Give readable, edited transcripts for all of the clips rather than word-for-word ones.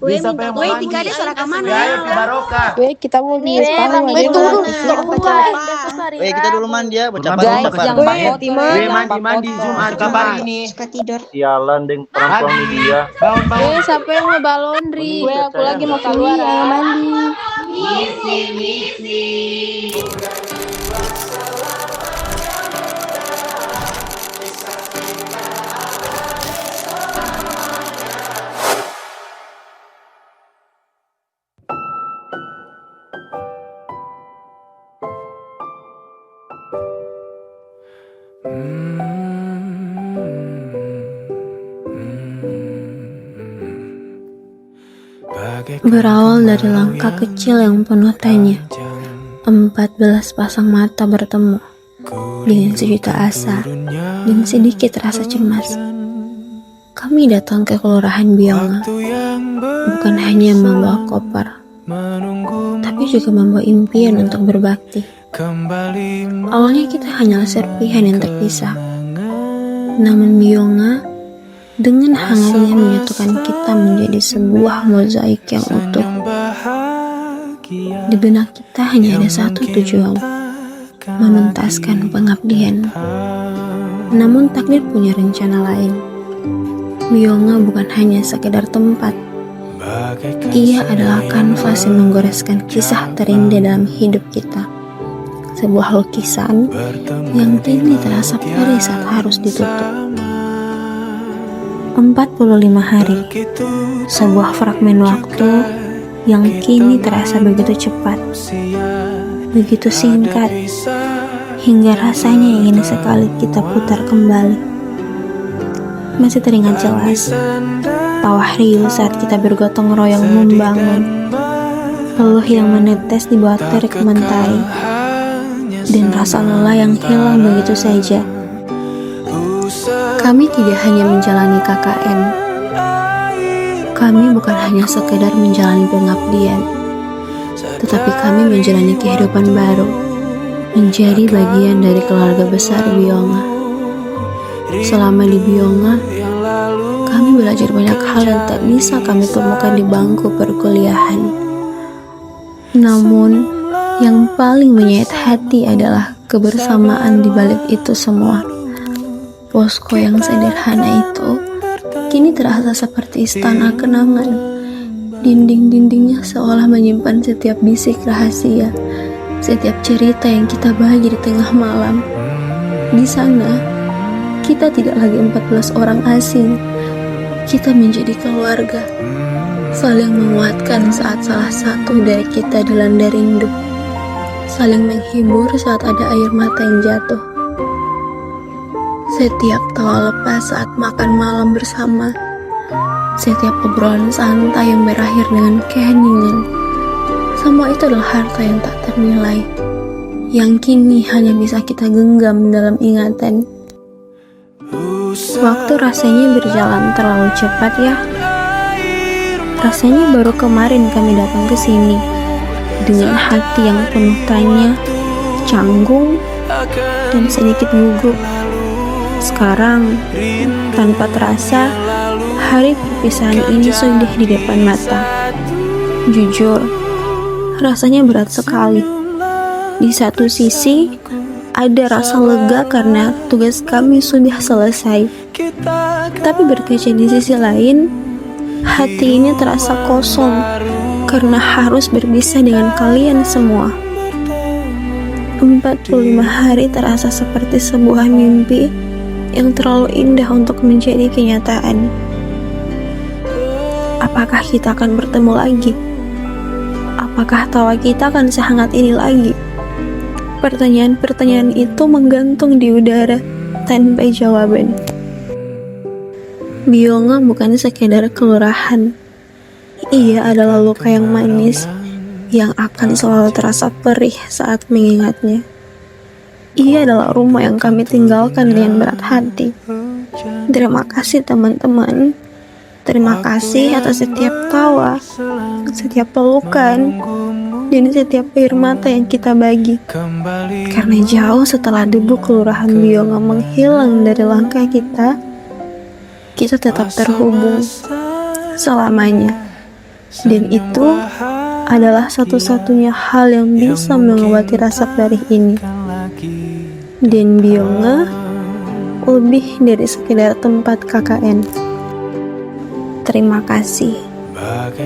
Weh, siapa yang mau mandi? Tika deh salah kemana? Ayo ke Baroka. Weh, kita mau Nih, sepatu weh, aja. turun. Weh, kita dulu mandi ya, bocah Guys, baru jangan dapat. Weh, Tima. Weh, mandi Jumat kapan ini? Suka tidur. Sialan deng perempuan ini dia. Bangun. Weh, siapa yang mau balondri? Weh, aku lagi mau keluar. Ayo mandi. Berawal dari langkah kecil yang penuh tanya, 14 pasang mata bertemu dengan sejuta asa dan sedikit rasa cemas. Kami datang ke Kelurahan Bionga bukan hanya membawa koper, tapi juga membawa impian untuk berbakti. Awalnya kita hanyalah serpihan yang terpisah, namun Bionga dengan hangatnya menyatukan kita menjadi sebuah mozaik yang utuh. Di benak kita hanya ada satu tujuan, menuntaskan pengabdian. Namun takdir punya rencana lain. Bionga bukan hanya sekedar tempat. Ia adalah kanvas yang menggoreskan kisah terindah dalam hidup kita. Sebuah lukisan yang kini terasa perih saat harus ditutup. 45 hari, sebuah fragmen waktu yang kini terasa begitu cepat, begitu singkat, hingga rasanya ingin sekali kita putar kembali. Masih teringat jelas, tawa riuh saat kita bergotong royong membangun, peluh yang menetes di bawah terik mentari, dan rasa lelah yang hilang begitu saja. Kami tidak hanya menjalani KKN. Kami bukan hanya sekedar menjalani pengabdian, tetapi kami menjalani kehidupan baru, menjadi bagian dari keluarga besar Bionga. Selama di Bionga, kami belajar banyak hal yang tak bisa kami temukan di bangku perkuliahan. Namun, yang paling menyayat hati adalah kebersamaan di balik itu semua. Posko yang sederhana itu kini terasa seperti istana kenangan. Dinding-dindingnya seolah menyimpan setiap bisik rahasia, setiap cerita yang kita bagi di tengah malam. Di sana, kita tidak lagi 14 orang asing. Kita menjadi keluarga, saling menguatkan saat salah satu dari kita dilanda rindu, saling menghibur saat ada air mata yang jatuh. Setiap tawa lepas saat makan malam bersama, setiap obrolan santai yang berakhir dengan keheningan, semua itu adalah harta yang tak ternilai, yang kini hanya bisa kita genggam dalam ingatan. Waktu rasanya berjalan terlalu cepat ya. Rasanya baru kemarin kami datang ke sini dengan hati yang penuh tanya, canggung, dan sedikit gugup. Sekarang, tanpa terasa, hari perpisahan ini sudah di depan mata. Jujur, rasanya berat sekali. Di satu sisi, ada rasa lega karena tugas kami sudah selesai. Tapi berkaca di sisi lain, hati ini terasa kosong karena harus berpisah dengan kalian semua. 45 hari terasa seperti sebuah mimpi yang terlalu indah untuk menjadi kenyataan. Apakah kita akan bertemu lagi? Apakah tawa kita akan sehangat ini lagi? Pertanyaan-pertanyaan itu menggantung di udara tanpa jawaban. Bionga bukan sekedar kelurahan. Ia adalah luka yang manis yang akan selalu terasa perih saat mengingatnya. Ia adalah rumah yang kami tinggalkan dengan berat hati. Terima kasih teman-teman. Terima kasih atas setiap tawa, setiap pelukan, dan setiap air mata yang kita bagi. Karena jauh setelah debu kelurahan Bionga menghilang dari langkah kita tetap terhubung selamanya. Dan itu adalah satu-satunya hal yang bisa mengobati rasa perih ini. Dan Byongga lebih dari sekedar tempat KKN. Terima kasih.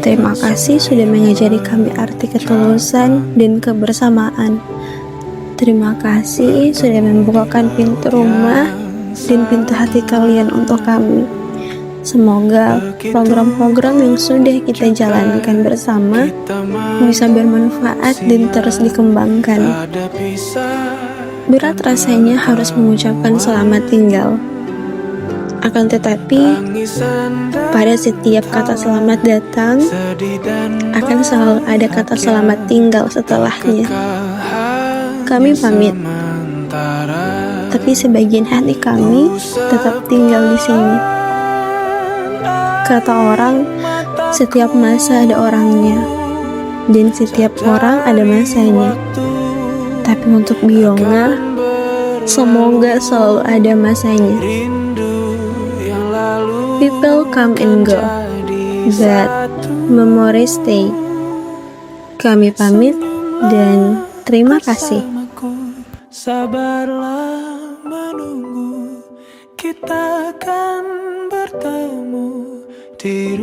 Terima kasih sudah mengajari kami arti ketulusan dan kebersamaan. Terima kasih sudah membukakan pintu rumah dan pintu hati kalian untuk kami. Semoga program-program yang sudah kita jalankan bersama bisa bermanfaat dan terus dikembangkan. Berat rasanya harus mengucapkan selamat tinggal. Akan tetapi, pada setiap kata selamat datang, akan selalu ada kata selamat tinggal setelahnya. Kami pamit, tapi sebagian hati kami tetap tinggal di sini. Kata orang, setiap masa ada orangnya, dan setiap orang ada masanya. Tapi untuk Byongga, semoga selalu ada masanya. People come and go, but memories stay. Kami pamit dan terima kasih. Sabarlah menunggu, kita akan bertemu di